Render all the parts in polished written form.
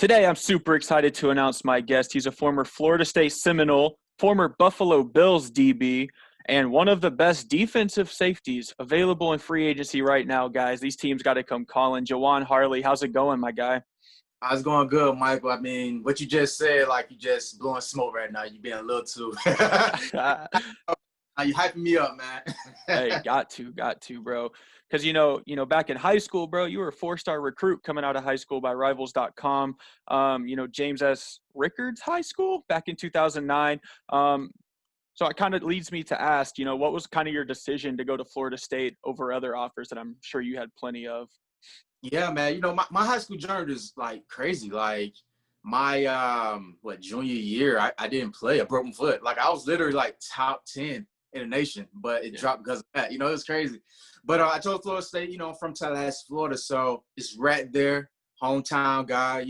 Today, I'm super excited to announce my guest. He's a former Florida State Seminole, former Buffalo Bills DB, and one of the best defensive safeties available in free agency right now, guys. These teams got to come calling. Jajuan Harley, how's it going, my guy? I was going good, Michael. I mean, what you just said, like you just blowing smoke right now. You being a little too. You hyping me up, man. Hey, got to, bro. Because back in high school, bro, you were a four-star recruit coming out of high school by Rivals.com. James S. Rickards High School back in 2009. So it kind of leads me to ask, what was kind of your decision to go to Florida State over other offers that I'm sure you had plenty of? Yeah, man. My high school journey is like crazy. Like my junior year, I didn't play. I broke my foot. Like I was literally like top 10 in the nation, but it dropped because of that. It was crazy. But I chose Florida State. I'm from Tallahassee, Florida, so it's right there, hometown guy.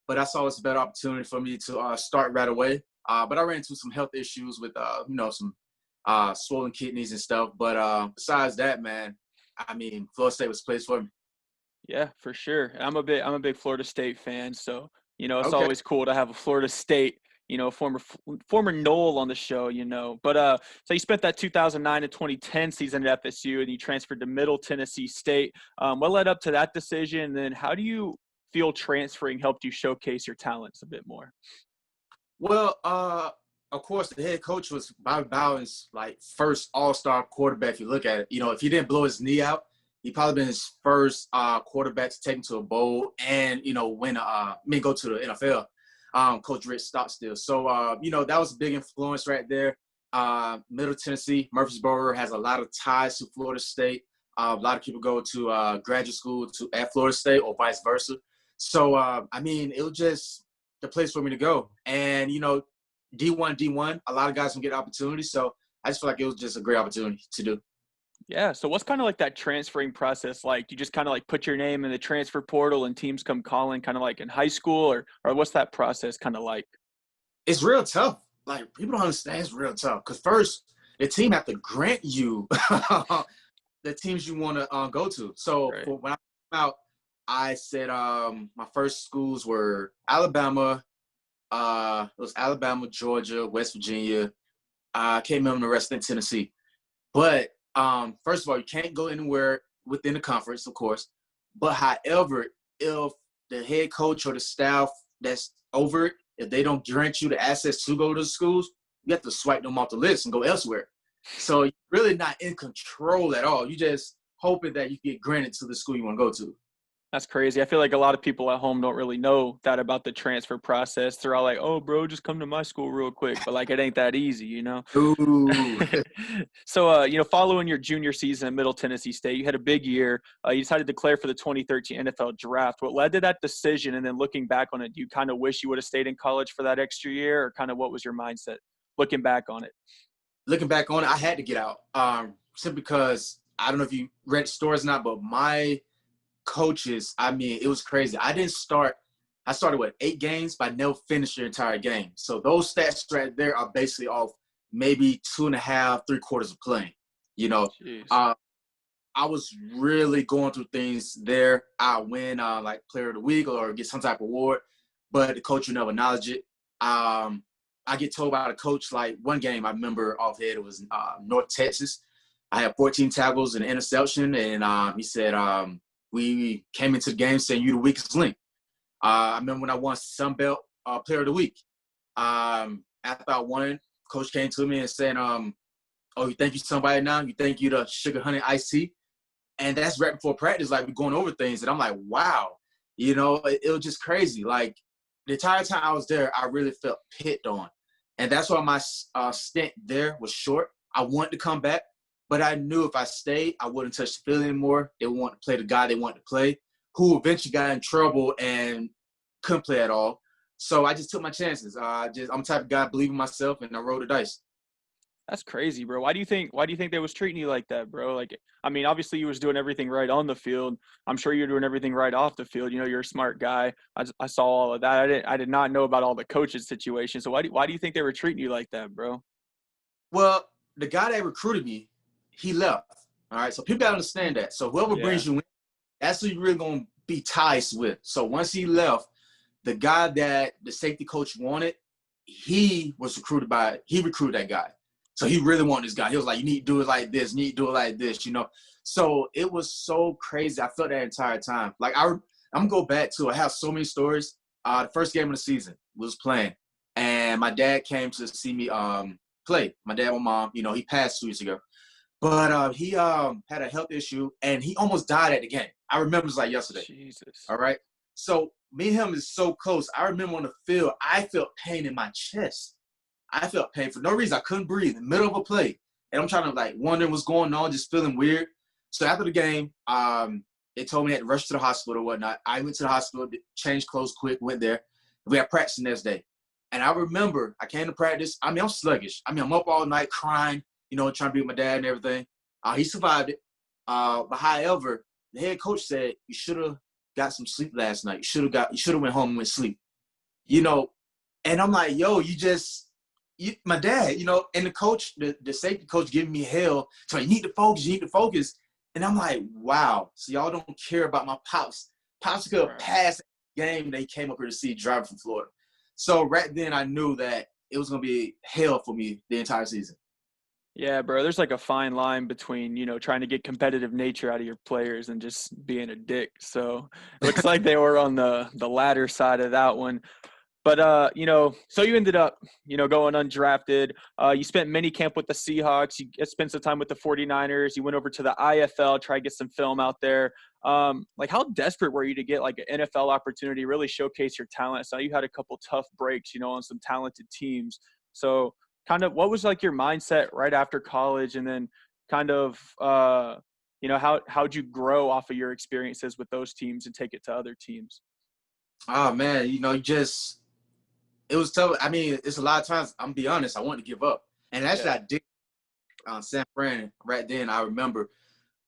But I saw it's a better opportunity for me to start right away. But I ran into some health issues with some swollen kidneys and stuff. But besides that, man, I mean, Florida State was a place for me. Yeah, for sure. I'm a big Florida State fan, so it's Okay. always cool to have a Florida State, former Knoll on the show, But so you spent that 2009 to 2010 season at FSU, and you transferred to Middle Tennessee State. What led up to that decision? And then how do you feel transferring helped you showcase your talents a bit more? Well, of course, the head coach was Bobby Bowden's like first All-Star quarterback. If you look at it, if he didn't blow his knee out, he probably been his first quarterback to take him to a bowl and go to the NFL. Coach Rich Stockstill. So that was a big influence right there. Middle Tennessee, Murfreesboro has a lot of ties to Florida State. A lot of people go to graduate school at Florida State or vice versa. So it was just the place for me to go. And D1, a lot of guys can get opportunities. So I just feel like it was just a great opportunity to do. Yeah. So what's kind of like that transferring process like? You just kind of like put your name in the transfer portal and teams come calling, kind of like in high school, or what's that process kind of like? It's real tough. Like people don't understand it's real tough because first the team have to grant you the teams you want to go to. So Right. when I came out, I said my first schools were Alabama. It was Alabama, Georgia, West Virginia. I can't remember the rest in Tennessee. But first of all, you can't go anywhere within the conference, of course. But however, if the head coach or the staff that's over it, if they don't grant you the access to go to the schools, you have to swipe them off the list and go elsewhere. So you're really not in control at all. You just hoping that you get granted to the school you want to go to. That's crazy. I feel like a lot of people at home don't really know that about the transfer process. They're all like, "Oh, bro, just come to my school real quick." But like, it ain't that easy. Ooh. So, following your junior season at Middle Tennessee State, you had a big year. You decided to declare for the 2013 NFL Draft. What led to that decision? And then looking back on it, do you kind of wish you would have stayed in college for that extra year, or kind of what was your mindset looking back on it? Looking back on it, I had to get out simply because I don't know if you read stories or not, but my coaches, it was crazy. I started with 8 games, but I never finished the entire game. So those stats right there are basically off maybe 2.5, 3/4 of playing. I was really going through things there. I win like player of the week or get some type of award, but the coach would never acknowledge it. I get told by the coach, like one game I remember offhead, it was in North Texas. I had 14 tackles and an interception, and he said, we came into the game saying you the weakest link. I remember when I won Sun Belt Player of the Week. After I won, coach came to me and said, "Oh, you think you somebody now? You think you the sugar honey iced tea?" And that's right before practice, like we're going over things, and I'm like, "Wow," it was just crazy. Like the entire time I was there, I really felt picked on, and that's why my stint there was short. I wanted to come back. But I knew if I stayed, I wouldn't touch the field anymore. They wanted to play the guy they wanted to play, who eventually got in trouble and couldn't play at all. So I just took my chances. I'm the type of guy, believe in myself, and I rolled the dice. That's crazy, bro. Why do you think they was treating you like that, bro? Like, I mean, obviously you was doing everything right on the field. I'm sure you're doing everything right off the field. You're a smart guy. I saw all of that. I did not know about all the coaches situation. So why do you think they were treating you like that, bro? Well, the guy that recruited me, he left. All right. So people gotta understand that. So whoever Yeah. brings you in, that's who you're really gonna be ties with. So once he left, the guy that the safety coach wanted, he recruited that guy. So he really wanted this guy. He was like, you need to do it like this, you need to do it like this, you know. So it was so crazy. I felt that entire time. Like I'm gonna go back to, I have so many stories. The first game of the season was playing, and my dad came to see me play. My dad and mom, you know, he passed 2 years ago. But he had a health issue, and he almost died at the game. I remember it like yesterday. Jesus. All right. So me and him is so close. I remember on the field, I felt pain in my chest. I felt pain for no reason. I couldn't breathe in the middle of a play. And I'm trying to like wondering what's going on, just feeling weird. So after the game, they told me I had to rush to the hospital or whatnot. I went to the hospital, changed clothes quick, went there. We had practice the next day. And I remember I came to practice. I mean, I'm sluggish. I mean, I'm up all night crying, you know, trying to be with my dad and everything. He survived it. But however, the head coach said, you should have got some sleep last night. You should have went home and went sleep. You know, and I'm like, yo, my dad, you know, and the coach, the safety coach giving me hell. So you need to focus. And I'm like, wow. So y'all don't care about my pops. Pops could have passed the game they came up here to see driving from Florida. So right then I knew that it was going to be hell for me the entire season. Yeah, bro, there's like a fine line between, you know, trying to get competitive nature out of your players and just being a dick. So it looks like they were on the latter side of that one. But, you know, so you ended up, you know, going undrafted. You spent mini camp with the Seahawks. You spent some time with the 49ers. You went over to the IFL, try to get some film out there. Like, how desperate were you to get, like, an NFL opportunity, really showcase your talent? So you had a couple tough breaks, you know, on some talented teams. So kind of what was, like, your mindset right after college? And then kind of, you know, how'd you grow off of your experiences with those teams and take it to other teams? Oh, man, you know, it was tough. I mean, it's a lot of times, I'm going to be honest, I wanted to give up. And actually, Yeah. I did San Fran right then. I remember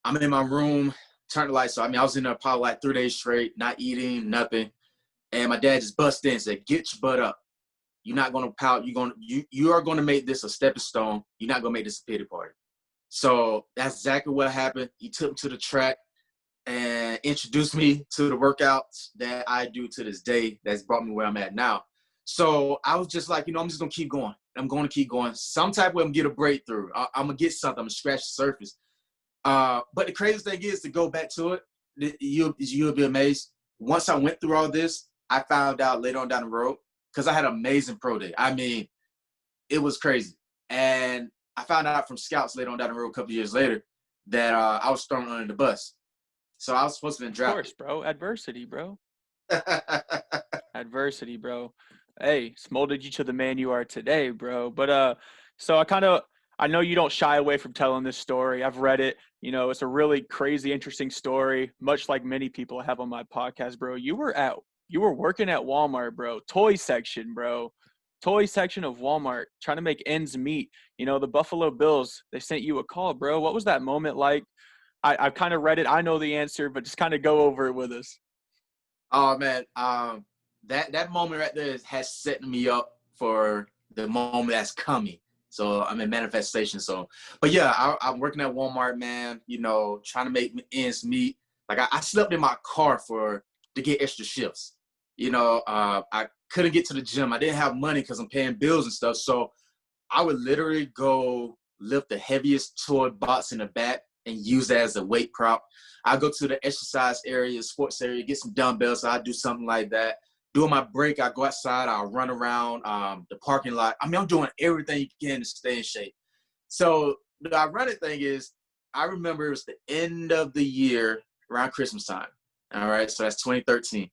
I'm in my room, turned the lights on. I mean, I was in there probably like 3 days straight, not eating, nothing. And my dad just busted in and said, get your butt up. You're not going to pout. You are going to make this a stepping stone. You're not going to make this a pity party. So that's exactly what happened. He took me to the track and introduced me to the workouts that I do to this day that's brought me where I'm at now. So I was just like, you know, I'm just going to keep going. I'm going to keep going. Some type of way I'm going to get a breakthrough. I'm going to get something. I'm going to scratch the surface. But the craziest thing is to go back to it, you'll be amazed. Once I went through all this, I found out later on down the road, because I had an amazing pro day. I mean, it was crazy. And I found out from scouts later on down the road a couple of years later that I was thrown under the bus. So I was supposed to be drafted. Of course, bro. Adversity, bro. Adversity, bro. Hey, it's molded you to the man you are today, bro. But so I know you don't shy away from telling this story. I've read it. You know, it's a really crazy, interesting story, much like many people I have on my podcast, bro. You were working at Walmart, bro. Toy section, bro. Toy section of Walmart, trying to make ends meet. You know, the Buffalo Bills, they sent you a call, bro. What was that moment like? I've kind of read it. I know the answer, but just kind of go over it with us. Oh, man. That moment right there has set me up for the moment that's coming. So I'm in manifestation. So, but yeah, I'm working at Walmart, man, you know, trying to make ends meet. Like I slept in my car to get extra shifts. You know, I couldn't get to the gym. I didn't have money because I'm paying bills and stuff. So I would literally go lift the heaviest toy box in the back and use that as a weight prop. I go to the exercise area, sports area, get some dumbbells. So I do something like that. During my break, I go outside. I'll run around the parking lot. I mean, I'm doing everything you can to stay in shape. So the ironic thing is, I remember it was the end of the year around Christmas time. All right, so that's 2013.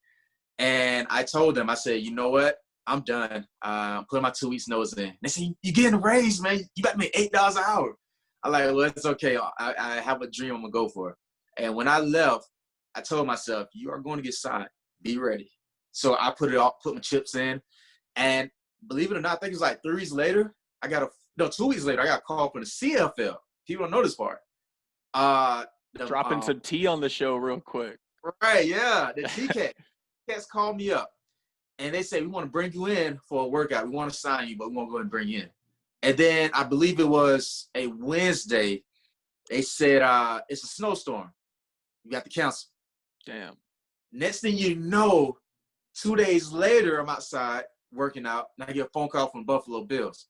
And I told them, I said, you know what? I'm done. I'm putting my 2 weeks notice in. They said, you getting a raise, man. You got me $8 an hour. I'm like, well, it's okay. I have a dream I'm going to go for. And when I left, I told myself, you are going to get signed. Be ready. So I put my chips in. And believe it or not, I think it's like 2 weeks later, I got a call from the CFL. People don't know this part. Dropping some tea on the show real quick. Right, yeah. The T-Cats called me up. And they say, we want to bring you in for a workout. We want to sign you, but we want to go ahead and bring you in. And then I believe it was a Wednesday. They said, it's a snowstorm. You got to cancel. Damn. Next thing you know, 2 days later, I'm outside working out, and I get a phone call from Buffalo Bills.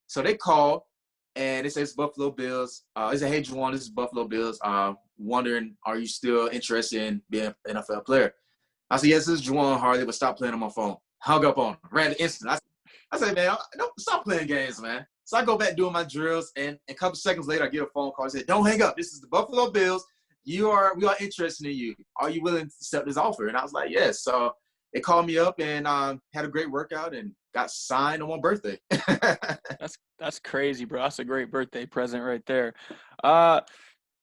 So they call, and it says Buffalo Bills. They say, "Hey, Jajuan, this is Buffalo Bills. Wondering, are you still interested in being an NFL player?" I said, "Yes, this is Jajuan Harley, but stop playing on my phone." Hung up on him. Ran the instant. I said, "Man, don't stop playing games, man." So I go back doing my drills, and a couple seconds later, I get a phone call. I said, "Don't hang up. This is the Buffalo Bills. We are interested in you. Are you willing to accept this offer?" And I was like, "Yes." So they called me up and had a great workout and got signed on my birthday. That's crazy, bro. That's a great birthday present right there. Uh,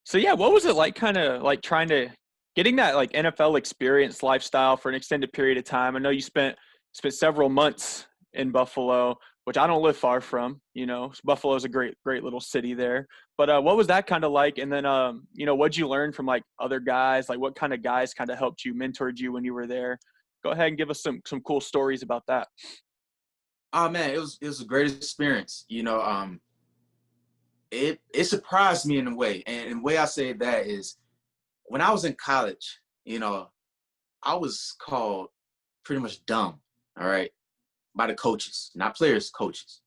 so yeah, what was it like, kind of like trying to getting that like NFL experience lifestyle for an extended period of time? I know you spent several months in Buffalo, which I don't live far from. You know, Buffalo's a great little city there. But what was that kind of like? And then you know, what'd you learn from like other guys? Like what kind of guys kind of helped you, mentored you when you were there? Go ahead and give us some cool stories about that. Oh man, it was a great experience. It surprised me in a way, and the way I say that is when I was in college, I was called pretty much dumb. All right, by the coaches, not players, coaches.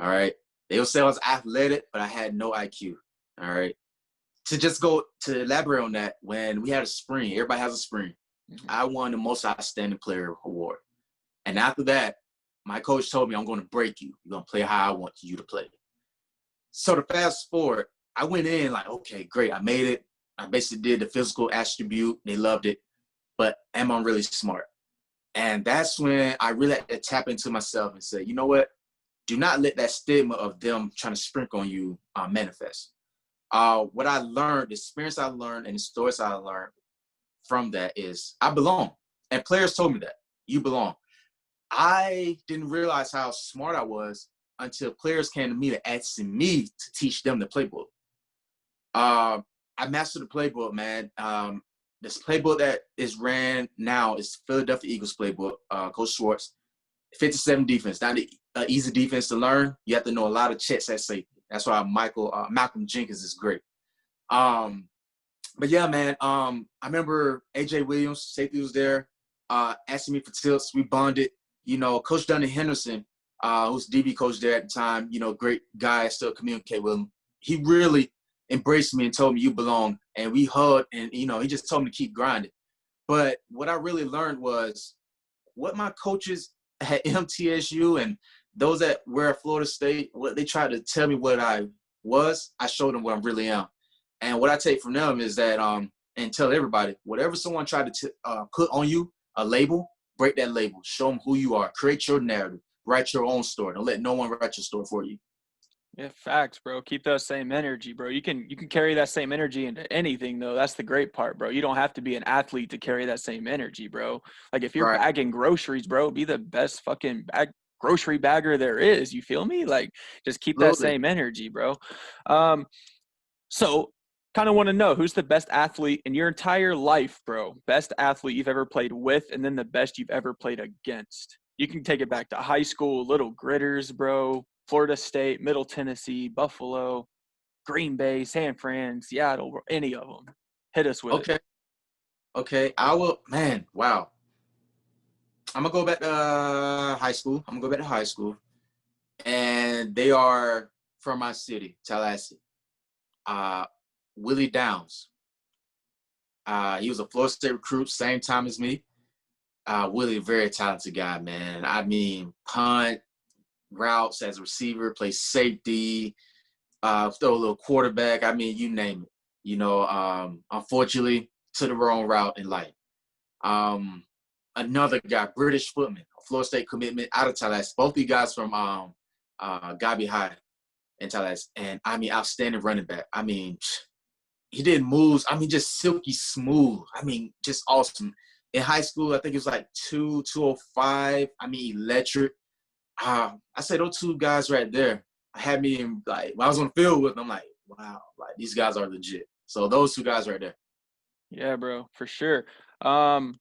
All right, they would say I was athletic, but I had no IQ. All right, to elaborate on that, when we had a spring, everybody has a spring. Mhm. I won the most outstanding player award, and after that, my coach told me, "I'm going to break you. You're going to play how I want you to play." So to fast forward, I went in like, okay, great, I made it. I basically did the physical attribute. They loved it, but am I really smart? And that's when I really had to tap into myself and say, you know what? Do not let that stigma of them trying to sprinkle on you manifest. What I learned, the experience I learned, and the stories I learned from that is I belong. And players told me that you belong. I didn't realize how smart I was until players came to me to asking me to teach them the playbook. I mastered the playbook, man. This playbook that is ran now is Philadelphia Eagles playbook. Coach Schwartz, 57 defense, not an easy defense to learn. You have to know a lot of checks at safety. That's why Malcolm Jenkins is great. But yeah, man. I remember AJ Williams, safety was there, asking me for tips. We bonded. Coach Duncan Henderson, who's DB coach there at the time, great guy. I still communicate with him. He really embraced me and told me you belong. And we hugged, and he just told me to keep grinding. But what I really learned was what my coaches at MTSU and those that were at Florida State, what they tried to tell me what I was, I showed them what I really am. And what I take from them is that, and tell everybody, whatever someone tried to put on you, a label, break that label. Show them who you are. Create your narrative. Write your own story. Don't let no one write your story for you. Yeah, facts, bro. Keep that same energy, bro. You can carry that same energy into anything, though. That's the great part, bro. You don't have to be an athlete to carry that same energy, bro. Like if you're Right. bagging groceries, bro, be the best fucking grocery bagger there is. You feel me? Like just keep that Absolutely. same energy, bro. Um, so kind of want to know who's the best athlete in your entire life, bro. Best athlete you've ever played with, and then the best you've ever played against. You can take it back to high school, Little Gritters, bro. Florida State, Middle Tennessee, Buffalo, Green Bay, San Fran, Seattle, any of them. Hit us with it. Okay. Okay. I will, man, wow. I'm going to go back to high school. I'm going to go back to high school. And they are from my city, Tallahassee. Uh, Willie Downs. He was a Florida State recruit, same time as me. Willie, very talented guy, man. I mean, punt, routes as a receiver, play safety, throw a little quarterback. I mean, you name it. Unfortunately, took the wrong route in life. Another guy, British footman, a Florida State commitment out of Tallahassee. Both these guys from Gabi High in Tallahassee. And, I mean, outstanding running back. I mean, he did moves. I mean, just silky smooth. I mean, just awesome. In high school, I think it was like 205. I mean, electric. I say those two guys right there had me in, like, when I was on the field with them, I'm like, wow, like these guys are legit. So those two guys right there. Yeah, bro, for sure. Um,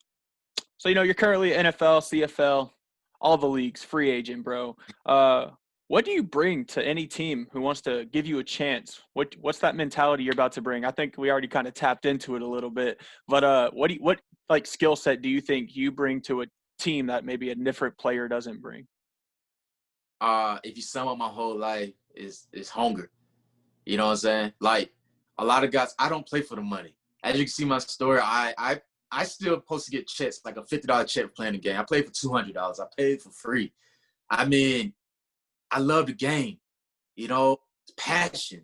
so you're currently NFL, CFL, all the leagues, free agent, bro. What do you bring to any team who wants to give you a chance? What's that mentality you're about to bring? I think we already kind of tapped into it a little bit, but what like skill set do you think you bring to a team that maybe a different player doesn't bring? If you sum up my whole life, is hunger. You know what I'm saying? Like a lot of guys, I don't play for the money. As you can see my story, I still supposed to get checks, like a $50 check for playing the game. I played for $200. I paid for free. I mean, I love the game. You know, it's passion.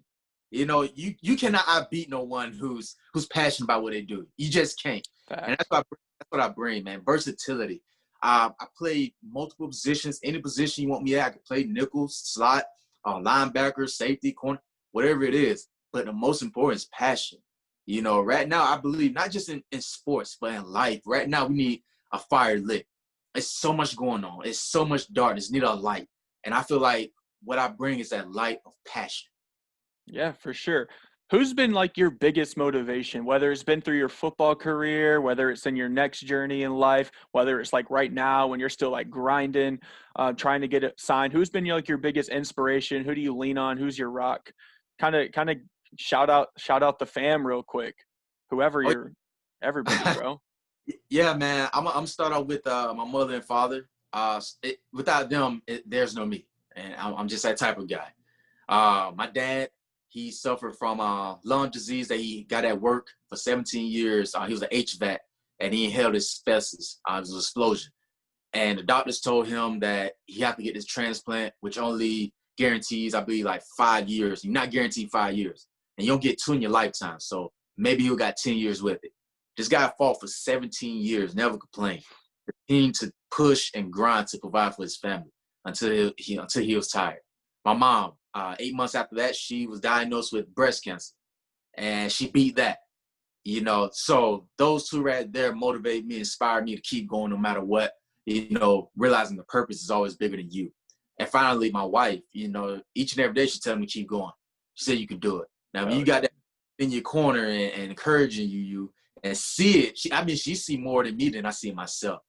You know, you cannot outbeat no one who's passionate about what they do. You just can't. And Facts. that's what I bring, man. Versatility. I play multiple positions. Any position you want me at, I can play nickel, slot, linebacker, safety, corner, whatever it is. But the most important is passion. You know, right now I believe not just in sports, but in life. Right now we need a fire lit. It's so much going on. It's so much darkness. Need a light. And I feel like what I bring is that light of passion. Yeah, for sure. Who's been like your biggest motivation, whether it's been through your football career, whether it's in your next journey in life, whether it's like right now when you're still like grinding, trying to get it signed? Who's been like your biggest inspiration? Who do you lean on? Who's your rock? Kind of shout out the fam real quick. Whoever Oh, you're, everybody, bro. yeah, man. I'm start off with my mother and father. Without them, there's no me, and I'm just that type of guy. My dad, he suffered from lung disease that he got at work for 17 years. He was an HVAC, and he inhaled asbestos. It was an explosion. And the doctors told him that he had to get this transplant, which only guarantees, I believe, like 5 years. You're not guaranteed 5 years. And you don't get 2 in your lifetime. So maybe you got 10 years with it. This guy fought for 17 years, never complained. Continued to push and grind to provide for his family until he was tired. My mom, 8 months after that, she was diagnosed with breast cancer, and she beat that. You know, so those two right there motivate me, inspire me to keep going no matter what. You know, realizing the purpose is always bigger than you. And finally, my wife, you know, each and every day she tells me keep going. She said you can do it. Now, when Hell you yeah. got that in your corner and encouraging you and see it, she see more than me than I see myself.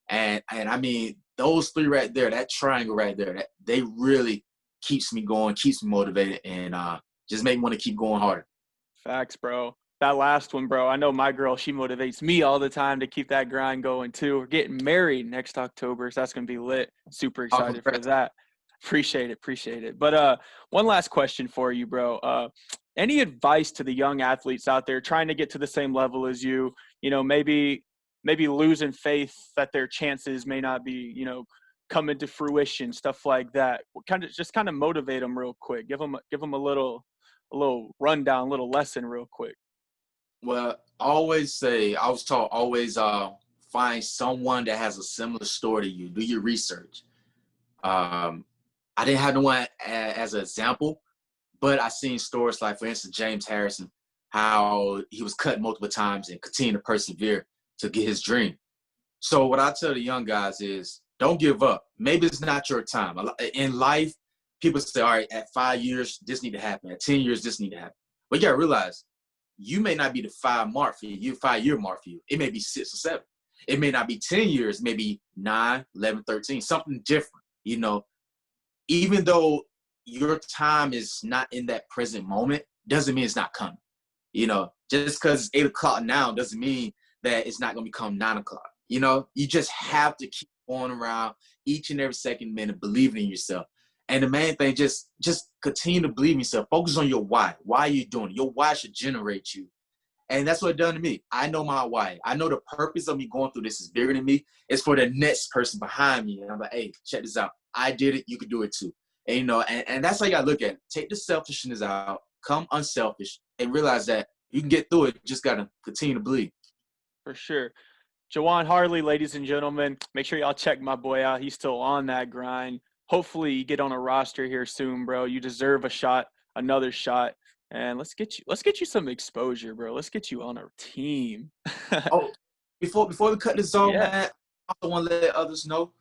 And I mean, those three right there, that triangle right there, that they really keeps me going, keeps me motivated, and just make me want to keep going harder. Facts, bro. That last one, bro. I know my girl, she motivates me all the time to keep that grind going too. We're getting married next October, so that's gonna be lit. Super Oh, excited for congrats. that. Appreciate it. But one last question for you, bro. Any advice to the young athletes out there trying to get to the same level as you? You know, maybe losing faith that their chances may not be, coming to fruition, stuff like that. Kind of motivate them real quick. Give them a little rundown, a little lesson real quick. Well, I was taught always find someone that has a similar story to you. Do your research. Um, I didn't have no one as an example, but I seen stories like, for instance, James Harrison, how he was cut multiple times and continued to persevere to get his dream. So what I tell the young guys is don't give up. Maybe it's not your time. In life, people say, all right, at 5 years, this need to happen. At 10 years, this need to happen. But you gotta realize you may not be the 5-year mark for you. It may be 6 or 7. It may not be 10 years, maybe 9, 11, 13, something different. You know, even though your time is not in that present moment, doesn't mean it's not coming. You know, just because it's 8 o'clock now doesn't mean that it's not going to become 9 o'clock. You know, you just have to keep going around each and every second minute, believing in yourself. And the main thing, just continue to believe in yourself. Focus on your why. Why are you doing it? Your why should generate you. And that's what it done to me. I know my why. I know the purpose of me going through this is bigger than me. It's for the next person behind me. And I'm like, hey, check this out. I did it. You can do it too. And, you know, and that's how you got to look at it. Take the selfishness out. Come unselfish. And realize that you can get through it. You just got to continue to believe. For sure. Jajuan Harley, ladies and gentlemen, make sure y'all check my boy out. He's still on that grind. Hopefully you get on a roster here soon, bro. You deserve a shot, another shot. And let's get you some exposure, bro. Let's get you on our team. Oh, before we cut this off, Yeah. man, I also want to let others know,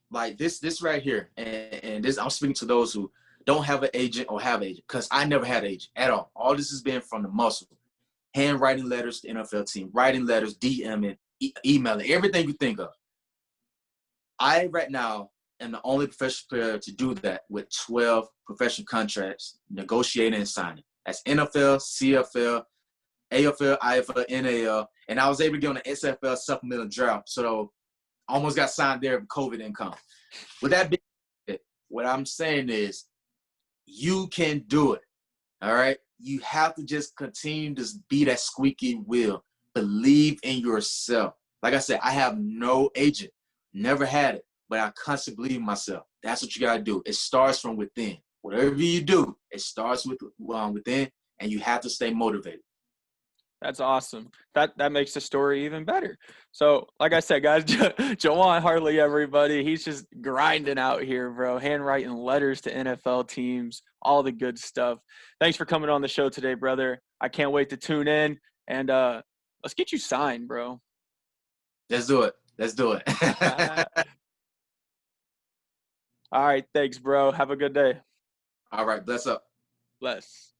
like this right here, and this I'm speaking to those who don't have an agent or have an agent, because I never had an agent at all. All this has been from the muscle, handwriting letters to the NFL team, writing letters, DMing, emailing, everything you think of. I right now am the only professional player to do that with 12 professional contracts, negotiating and signing. That's NFL, CFL, AFL, IFL, NAL, and I was able to get on the SFL supplemental draft. So Almost got signed there if COVID didn't come. With that being said, what I'm saying is you can do it. All right. You have to just continue to be that squeaky wheel. Believe in yourself. Like I said, I have no agent, never had it, but I constantly believe in myself. That's what you got to do. It starts from within. Whatever you do, it starts with within, and you have to stay motivated. That's awesome. That makes the story even better. So, like I said, guys, Jajuan Harley, everybody, he's just grinding out here, bro. Handwriting letters to NFL teams, all the good stuff. Thanks for coming on the show today, brother. I can't wait to tune in and let's get you signed, bro. Let's do it. Let's do it. All right, thanks, bro. Have a good day. All right, bless up. Bless.